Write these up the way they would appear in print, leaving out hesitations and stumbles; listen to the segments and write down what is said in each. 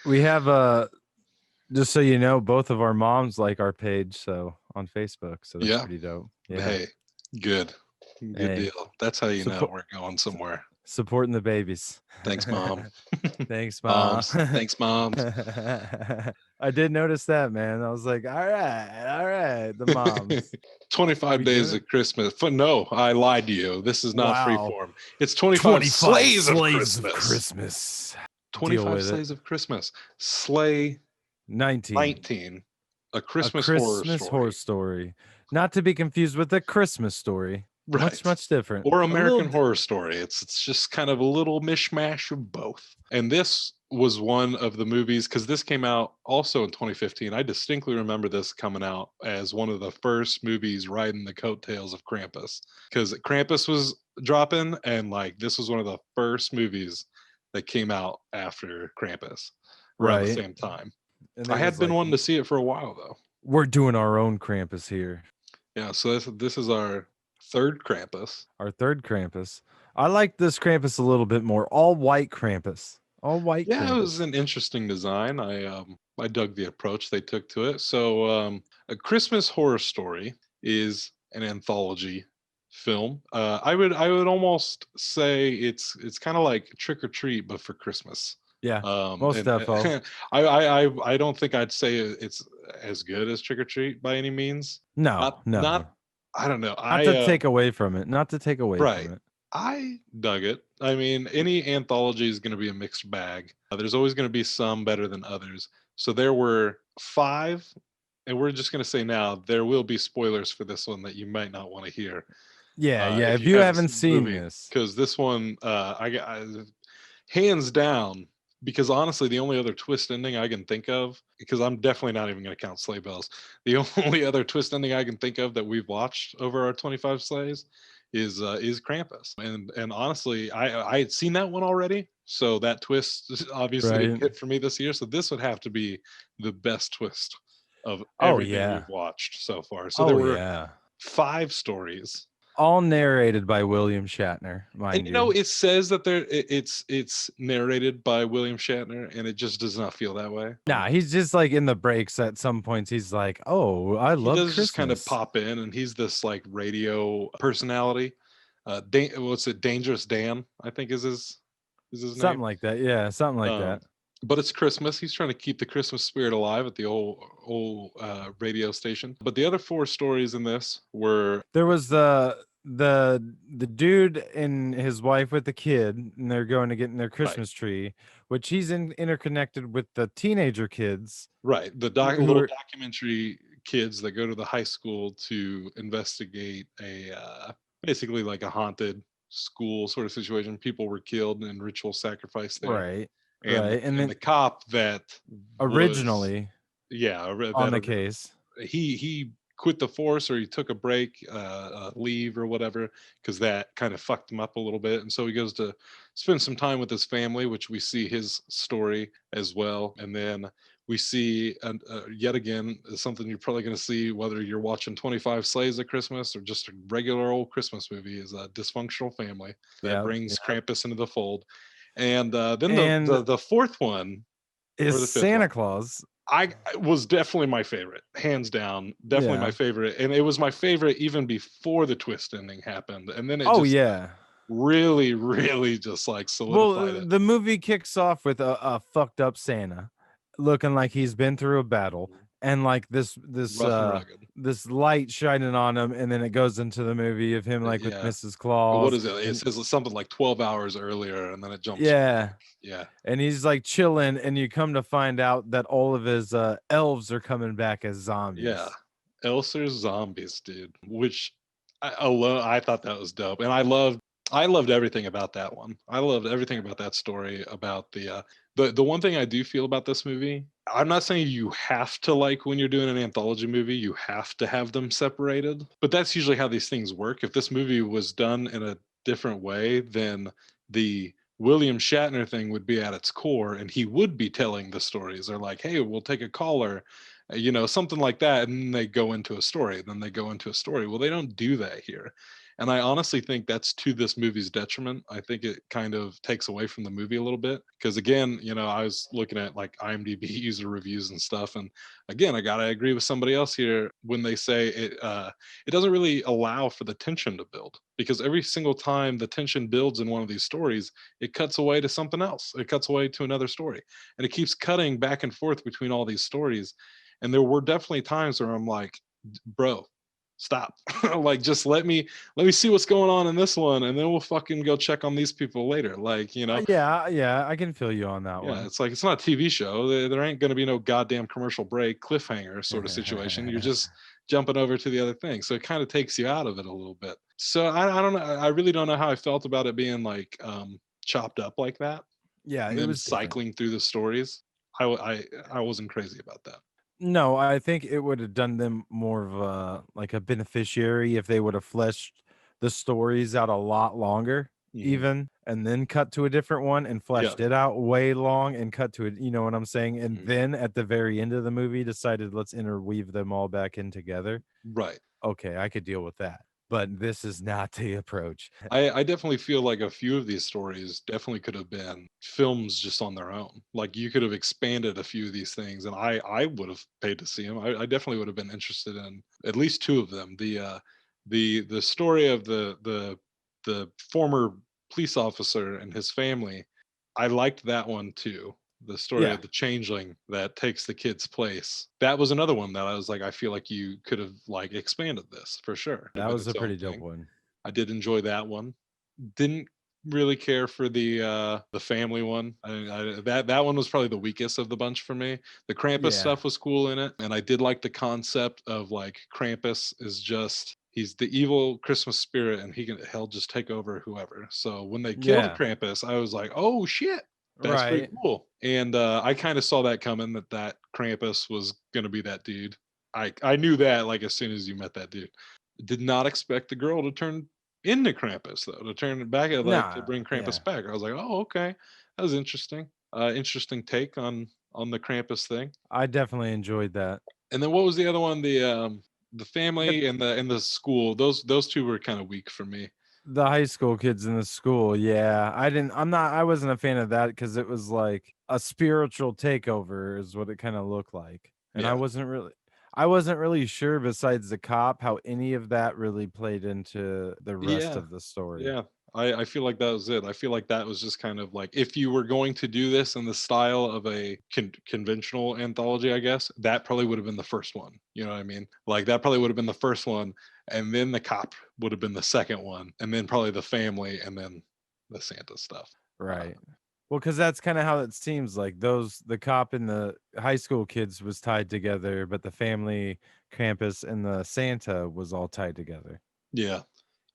We have just so you know, both of our moms like our page so on Facebook, so that's Yeah. pretty dope. Yeah. Hey, good. Good Hey, deal. That's how you know support we're going somewhere. supporting the babies. Thanks, Mom. Thanks, mom. Moms. Thanks, moms. I did notice that, man. I was like, all right, the moms. 25 We doing days it? of Christmas. No, I lied to you. This is not Wow. freeform. It's 25 25 slays of slaves of Christmas. Christmas. Deal 25 with it. slays of Christmas. Slay 19. 19. A A Christmas horror Christmas horror story. story. Not to be confused with a Christmas story. Much, Right. much different. Or A little American Horror Story. It's just kind of a little mishmash of both. And this was one of the movies because this came out also in 2015. I distinctly remember this coming out as one of the first movies riding the coattails of Krampus because Krampus was dropping, and like this was one of the first movies that came out after Krampus around the right. same time. And I it had was been like, wanting to see it for a while though. we're doing our own Krampus here. Yeah, so this is our third Krampus. Our third Krampus. I like this Krampus a little bit more. All white Krampus. All white Yeah, it was Krampus. an interesting design. I dug the approach they took to it. So, A Christmas Horror Story is an anthology film. I would almost say it's kind of like Trick or Treat, but for Christmas. Yeah. Most And defo. I don't think I'd say it's as good as Trick or Treat by any means. No, Not no. I don't know. Not to take away from it. Not to take away Right. from it. I dug it. I mean, any anthology is going to be a mixed bag. There's always going to be some better than others. So there were five, and we're just going to say now there will be spoilers for this one that you might not want to hear Yeah, yeah. if If you you haven't haven't seen the seen movie, this, because this one hands down. Because honestly, the only other twist ending I can think of, because I'm definitely not even going to count sleigh bells. The only other twist ending I can think of that we've watched over our 25 sleighs is Krampus. And honestly, I had seen that one already, so that twist obviously didn't right? hit for me this year. So this would have to be the best twist of Oh everything yeah. we've watched so far. So there Oh were yeah. five stories. All narrated by William Shatner, And mind you know, you. it says that it's narrated by William Shatner, and it just does not feel that way. Nah, he's just like in the breaks at some points. He's like, "Oh, I He love does just kind of Christmas." pop in, and he's this like radio personality. What's it? Dangerous Dan, I think is his Something name. like that. Yeah, something like Um, that. but it's Christmas. He's trying to keep the Christmas spirit alive at the old radio station. But the other four stories in this were There was the dude and his wife with the kid, and they're going to get in their right, Christmas tree, which he's interconnected with the teenager kids right. The who little are documentary kids that go to the high school to investigate a basically like a haunted school sort of situation. People were killed and ritual sacrifice there, right, and right, and and then the cop that was originally yeah on the case, he quit the force, or he took a break, leave or whatever, because that kind of fucked him up a little bit, and so he goes to spend some time with his family, which we see his story as well. And then we see yet again something you're probably going to see whether you're watching 25 Slays of Christmas or just a regular old Christmas movie, is a dysfunctional family that yeah, brings yeah, Krampus into the fold. And then and the fourth one, is or the fifth one, Santa Claus. I was definitely my favorite, hands down, definitely my Yeah. favorite, and it was my favorite even before the twist ending happened, and then it Oh just yeah. really, really just like Well, solidified it. the movie kicks off with a fucked up Santa, looking like he's been through a battle, and like Rough and rugged. this light shining on him, and then it goes into the movie of him like with Yeah. Mrs. What Claus, is it? It and says something like 12 hours earlier, and then it jumps back. yeah, Yeah. and he's like chilling, and you come to find out that all of his elves are coming back as Yeah. zombies. Elser's Zombies, dude, which I thought that was dope. And I loved everything about that one. I loved everything about that story, about the one thing I do feel about this movie. I'm not saying you have to, like, when you're doing an anthology movie, you have to have them separated, but that's usually how these things work. If this movie was done in a different way, then the William Shatner thing would be at its core, and he would be telling the stories. They're like, hey, we'll take a caller, something like that, and then they go into a story. Then they go into a story. Well, they don't do that here. And I honestly think that's to this movie's detriment. I think it kind of takes away from the movie a little bit because, again, I was looking at like IMDb user reviews and stuff, and again, I gotta agree with somebody else here when they say it doesn't really allow for the tension to build, because every single time the tension builds in one of these stories, it cuts away to something else. It cuts away to another story, and it keeps cutting back and forth between all these stories. And there were definitely times where I'm like, bro, stop. Like, just let me see what's going on in this one, and then we'll fucking go check on these people later. Like, Yeah, yeah, I can feel you on that yeah, one. it's like it's not a TV show. There ain't going to be no goddamn commercial break cliffhanger sort of situation. You're just jumping over to the other thing, so it kind of takes you out of it a little bit. So I don't know. I really don't know how I felt about it being like chopped up like that, Yeah, and it then was different. cycling through the stories. I wasn't crazy about that. No, I think it would have done them more of a like a beneficiary if they would have fleshed the stories out a lot longer Hmm. even, and then cut to a different one and Yeah. fleshed it out way long and cut to it, you know what I'm saying? And Mhm. then at the very end of the movie decided let's interweave them all back in together. Right. Okay, I could deal with that. But this is not the approach. I definitely feel like a few of these stories definitely could have been films just on their own. Like, you could have expanded a few of these things, and I would have paid to see them. I definitely would have been interested in at least two of them. The story of the former police officer and his family. I liked that one too. The story Yeah, of the changeling that takes the kid's place. That was another one that I was like, I feel like you could have like expanded this for sure. Could have that been was a its own pretty dope thing. one. I did enjoy that one. Didn't really care for the family one. That one was probably the weakest of the bunch for me. The Krampus Yeah. stuff was cool in it, and I did like the concept of like Krampus is just he's the evil Christmas spirit, and he'll just take over whoever. So when they killed Yeah. Krampus, I was like, oh shit. That's pretty Right. cool, and I kind of saw that coming, that Krampus was gonna be that dude. I knew that like as soon as you met that dude. Did not expect the girl to turn into Krampus though, to turn it back at like to Nah, bring Krampus yeah. back. I was like, oh, okay, that was interesting. Interesting take on the Krampus thing. I definitely enjoyed that. And then what was the other one? The The family and the school. Those two were kind of weak for me. the high school kids in the school, yeah. I wasn't a fan of that because it was like a spiritual takeover is what it kinda looked like, and Yeah. I wasn't really sure besides the cop how any of that really played into the rest Yeah, of the story. yeah. I feel like that was it. I feel like that was just kind of like if you were going to do this in the style of a conventional anthology, I guess that probably would have been the first one. You know what I mean? Like that probably would have been the first one, and then the cop would have been the second one, and then probably the family, and then the Santa stuff. Uh, Right. Well, because that's kinda how it seems like the cop and the high school kids was tied together, but the family, campus, and the Santa was all tied together. yeah,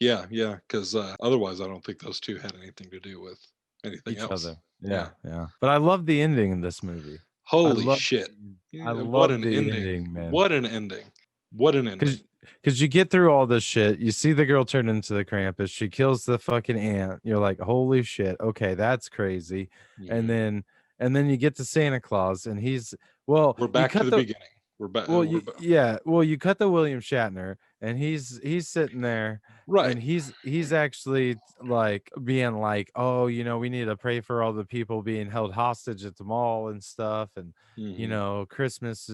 yeah, yeah. Because otherwise, I don't think those two had anything to do with anything Each else. other. Yeah. Yeah, yeah. But I love the ending in this movie. I Holy love shit! I Yeah, what love an the ending! ending, man. What an ending! What an ending! Because you get through all this shit, you see the girl turn into the Krampus, she kills the fucking ant, you're like, "Holy shit, okay, that's crazy." And Mhm. then and then you get to Santa Claus, and well, We're you back to cut the the beginning. We're back. well, you cut the William Shatner, and he's sitting there, Right. and he's actually like being like, "Oh, we need to pray for all the people being held hostage at the mall and stuff, and Mhm. Christmas,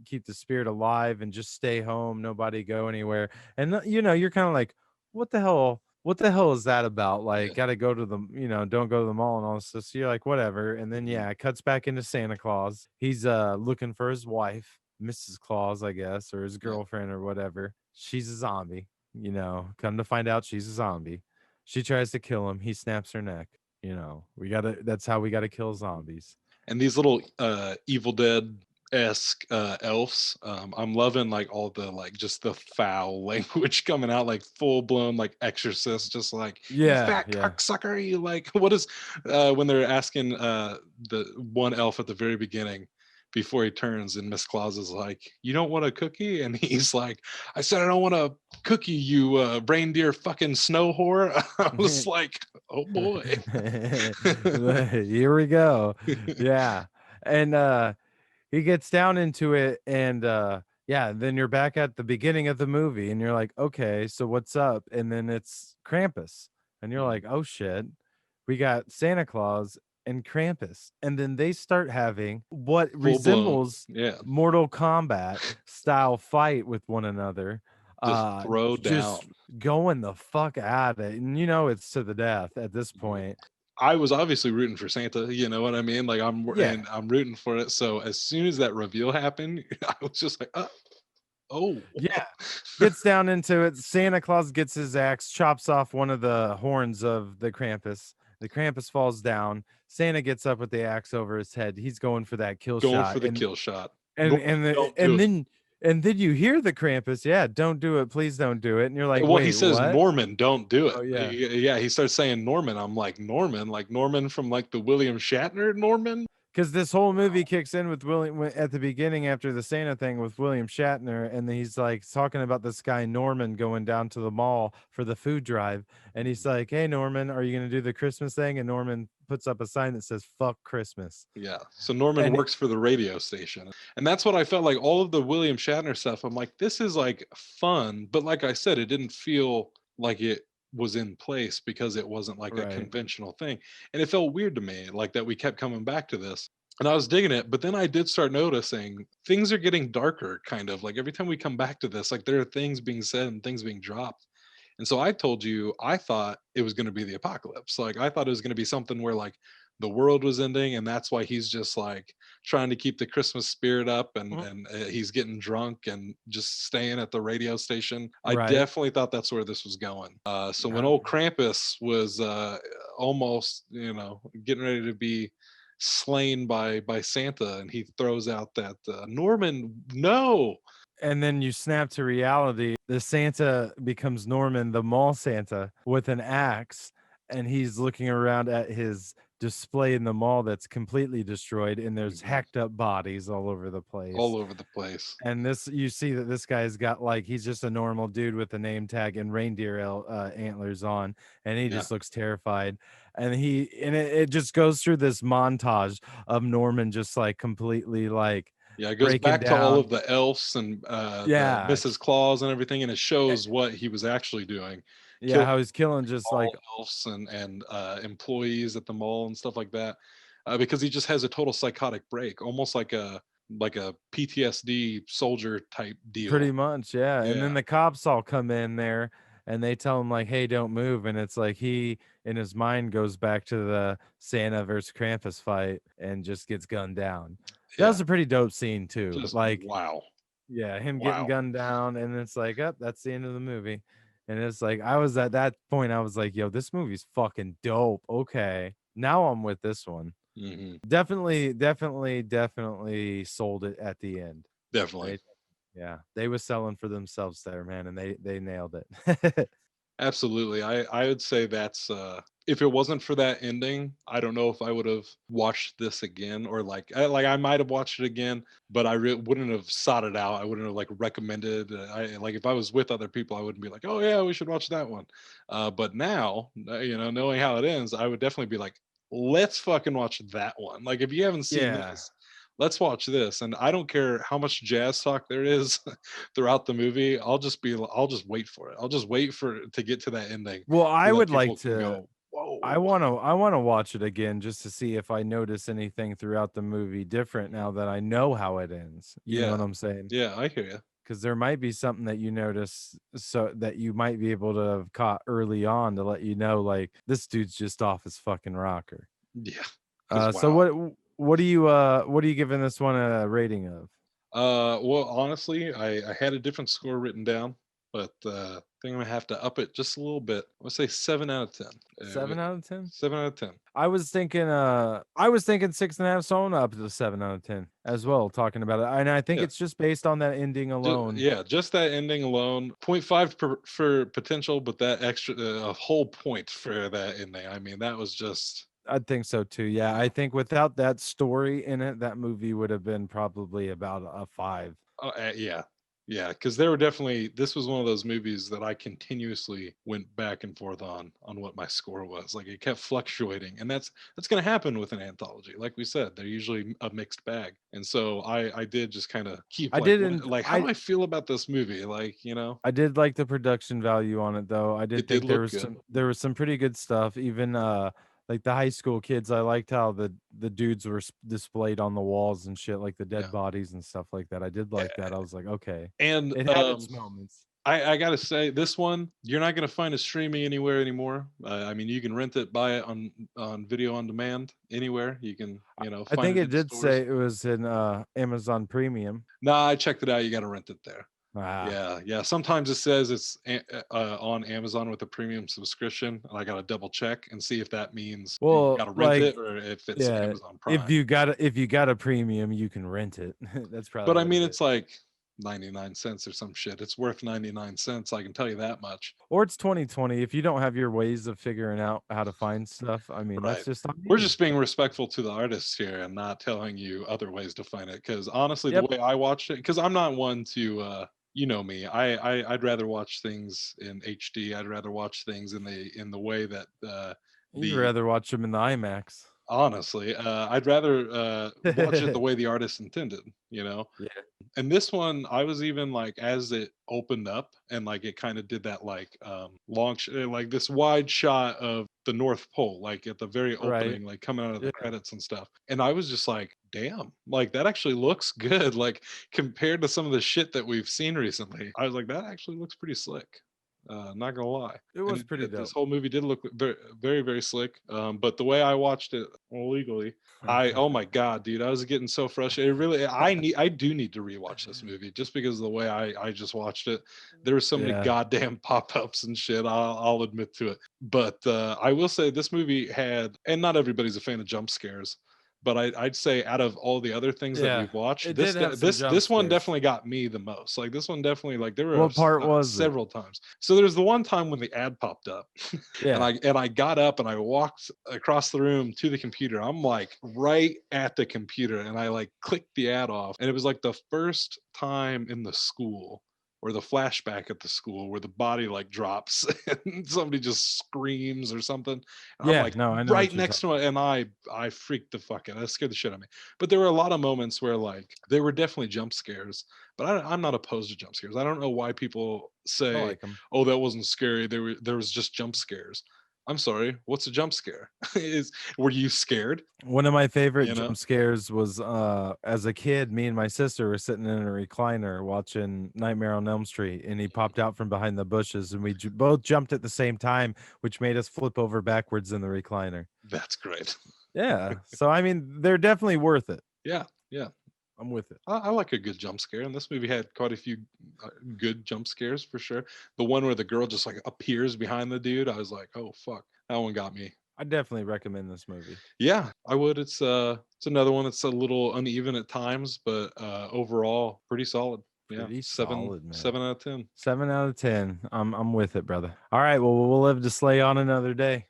keep the spirit alive, and just stay home, nobody go anywhere." And you're kind of like, "What the hell? What the hell is that about? Yeah. Like, gotta go to the, don't go to the mall and all this stuff." So you're like, whatever. And then Mhm. yeah, it cuts back into Santa Claus. He's looking for his wife, Mrs. Claus, I guess, or his Yeah. girlfriend or whatever. She's a zombie, come to find out she's a zombie. She tries to kill him. He snaps her neck. That's how we gotta kill zombies. And these little Evil Dead esque elves. I'm loving like all the like just the foul language coming out, like full blown like exorcist, just like you Yeah, fat yeah. cocksucker. You like what is when they're asking the one elf at the very beginning before he turns, and Miss Claus is like, "You don't want a cookie?" And he's like, "I said I don't want a cookie, you reindeer fucking snow whore." I was like, "Oh boy." Here we go. Yeah. And he gets down into it, and Yeah, then you're back at the beginning of the movie and you're like, "Okay, so what's up?" And then it's Krampus. And you're Mhm. like, "Oh shit. We got Santa Claus and Krampus." And then they start having what Full blown, resembles yeah, Mortal Kombat style fight with one another. just throw Just down. going the fuck at it. And you know it's to the death at this Mhm. point. I was obviously rooting for Santa, you know what I mean? Like, Yeah. I'm rooting for it, so as soon as that reveal happened, I was just like, oh." Yeah. Gets down into it. Santa Claus gets his axe, chops off one of the horns of the Krampus. The Krampus falls down. Santa gets up with the axe over his head. He's going for that kill Going shot. for the kill shot. And Norman, and the, don't do it. and then you hear the Krampus, yeah, don't do it, please don't do it. And you're like, Well, he wait, says, what? "Norman, don't do Oh it." yeah. Yeah, he starts saying Norman. I'm like Norman from, like, the William Shatner Norman? Because this whole movie kicks in with at the beginning after the Santa thing with William Shatner, and then he's like talking about this guy Norman going down to the mall for the food drive, and he's Mhm. like, "Hey Norman, are you gonna do the Christmas thing?" And Norman puts up a sign that says "Fuck Christmas," Yeah, so Norman and works for the radio station, and that's what I felt like all of the William Shatner stuff, I'm like, "This is, like, fun," but like I said, it didn't feel like it was in place because it wasn't like a right, conventional thing, and it felt weird to me, like, that we kept coming back to this, and I was digging it, but then I did start noticing things are getting darker, kind of, like, every time we come back to this, like, there are things being said and things being dropped, and so I told you I thought it was gonna be the apocalypse, like, I thought it was gonna be something where, like, the world was ending and that's why he's just like trying to keep the Christmas spirit up mm, and he's getting drunk and just staying at the radio station. I right, definitely thought that's where this was going. So when no, old Krampus was almost, you know, getting ready to be slain by Santa and he throws out that Norman, no. and then you snap to reality. The Santa becomes Norman, the mall Santa, with an axe, and he's looking around at his display in the mall that's completely destroyed, and there's Mhm. hacked up bodies all over the All place. over the place. And this, you see that this guy's got like he's just a normal dude with a name tag and antlers on, and he Yeah. just looks terrified. And it just goes through this montage of Norman just like completely like Yeah, it goes breaking back to all of down. the elves and, the Yeah, Mrs. Claus and everything, and it shows what he was actually doing, yeah, killing how he's killing just like all elves and employees at the mall and stuff like that, because he just has a total psychotic break, almost like a PTSD soldier type pretty deal. much, yeah. And Yeah, then the cops all come in there and they tell him like, "Hey, don't move." And it's like he in his mind goes back to the Santa versus Krampus fight and just gets gunned down. That yeah, was a pretty dope scene too. just Like, wow, yeah, him getting wow. gunned down, and it's like, "Up, that's the end of the movie." And it's like I was at that point, I was like, "Yo, this movie's fucking dope. Okay." Now I'm with this one. Mhm, Definitely sold it at the end. definitely. They yeah, they was selling for themselves there, man, and they nailed it. Absolutely. I would say that's if it wasn't for that ending, I don't know if I would have watched this again or like I might have watched it again, but wouldn't have sought it out. I wouldn't have like recommended I like if I was with other people, I wouldn't be like, "Oh yeah, we should watch that one." But now, you know, knowing how it ends, I would definitely be like, "Let's fucking watch that one." Like if you haven't seen Yeah. this, let's watch this. And I don't care how much jazz talk there is throughout the movie, I'll just wait for it. I'll just wait for it to get to that ending Well, so I that would like people can to go, "Whoa." I wanna watch it again just to see if I notice anything throughout the movie different Mhm. now that I know how it ends. You know Yeah. what I'm saying? Yeah, I hear you. Because there might be something that you notice so that you might be able to have caught early on to let you know, like, this dude's just off his fucking rocker. Yeah, because So wow. what are you giving this one a rating of? Well, honestly, I had a different score written down, but, I think I'm gonna have to up it just a little bit. I'm gonna say 7 out of 10. 7 out of 10? 7 out of 10. I was thinking 6.5, so I'm up to 7 out of 10 as well, talking about it, and I think Yeah. it's just based on that ending alone. Yeah, just that ending alone, point 0.5 for potential, but that extra a whole point for that ending. I mean, that was just I think so too, yeah, I wow. think without that story in it, that movie would have been probably about a 5. Yeah. Yeah, because there were definitely this was one of those movies that I continuously went back and forth on what my score was. Like it kept fluctuating, and that's going to happen with an anthology. Like we said, they're usually a mixed bag, and so I did just kind of keep I like didn't. like how do I feel about this movie? Like I did like the production value on it though. I did it did think there look was good. some pretty good stuff. Even like the high school kids, I liked how the dudes were displayed on the walls and shit, like the dead Yeah, bodies and stuff like that. I did like that. I was like, okay, and it had its moments. I gotta say, this one you're not gonna find it streaming anywhere anymore. I mean, you can rent it, buy it on video on demand anywhere. You can, I find think it it in did stores. say it was in Amazon Premium. Nah, I checked it out. You got to rent it there. Ah, Yeah, yeah. Sometimes it says it's on Amazon with a premium subscription, and I got to double check and see if that means you got well, to rent it like or if it's yeah, Amazon Prime. if you got a premium, you can rent it. That's But probably I what mean, it is. it's like 99 cents or some shit. It's worth 99 cents. I can tell you that much. Or it's 2020. If you don't have your ways of figuring out how to find stuff, I mean, that's Right. just on We're you. just being respectful to the artists here and not telling you other ways to find it. Because honestly, the Yep. way I watched it, because I'm not one to, you know me, I'd rather watch things in HD. I'd rather watch things in the way that You'd the rather watch them in the IMAX. honestly, I'd rather watch it the way the artist intended. Yeah, And this one I was even like as it opened up and like it kind of did that like like this wide shot of the North Pole like at the very right. opening like coming out of the Yeah. credits and stuff, and I was just like damn, like that actually looks good, like compared to some of the shit that we've seen recently. I was like that actually looks pretty slick, not gonna lie. It And was pretty this dope. whole movie did look very very very slick, but the way I watched it illegally, oh my god, dude, I was getting so frustrated. Really, I do need to rewatch this movie just because of the way I just watched it. There were so many Yeah. goddamn pop-ups and shit. I'll admit to it. But I will say this movie had, and not everybody's a fan of jump scares, but I'd say out of all the other things that Yeah. we've watched, It this did have some jump this one scares. definitely got me the most. Like this one definitely, like there were What part was it? several times. So there's the one time when the ad popped up, and Yeah. I got up and I walked across the room to the computer. I'm like right at the computer, and I like clicked the ad off, and it was like the first time in the school or the flashback at the school where the body like drops and somebody just screams or something. And I'm Yeah. like No, I know right what you're next talking to it, and I freaked the fuck out. That scared the shit out of me. But there were a lot of moments where like there were definitely jump scares, but I'm not opposed to jump scares. I don't know why people about. I say, like them. "Oh, that wasn't scary. There was just jump scares." I'm sorry. What's a jump scare? Is were you scared? One of my favorite You know, jump scares was as a kid, me and my sister were sitting in a recliner watching Nightmare on Elm Street, and he popped out from behind the bushes, and we both jumped at the same time, which made us flip over backwards in the recliner. that's great. Yeah. So I mean, they're definitely worth it. Yeah, yeah. I'm with it. I like a good jump scare, and this movie had quite a few good jump scares for sure. The one where the girl just like appears behind the dude, I was like, oh fuck, that one got me. I definitely recommend this movie. Yeah, I would. It's another one that's a little uneven at times, but overall pretty solid. Yeah, Pretty seven solid, man. 7 out of 10. 7 out of 10. I'm with it, brother. All right. Well, we'll live to slay on another day.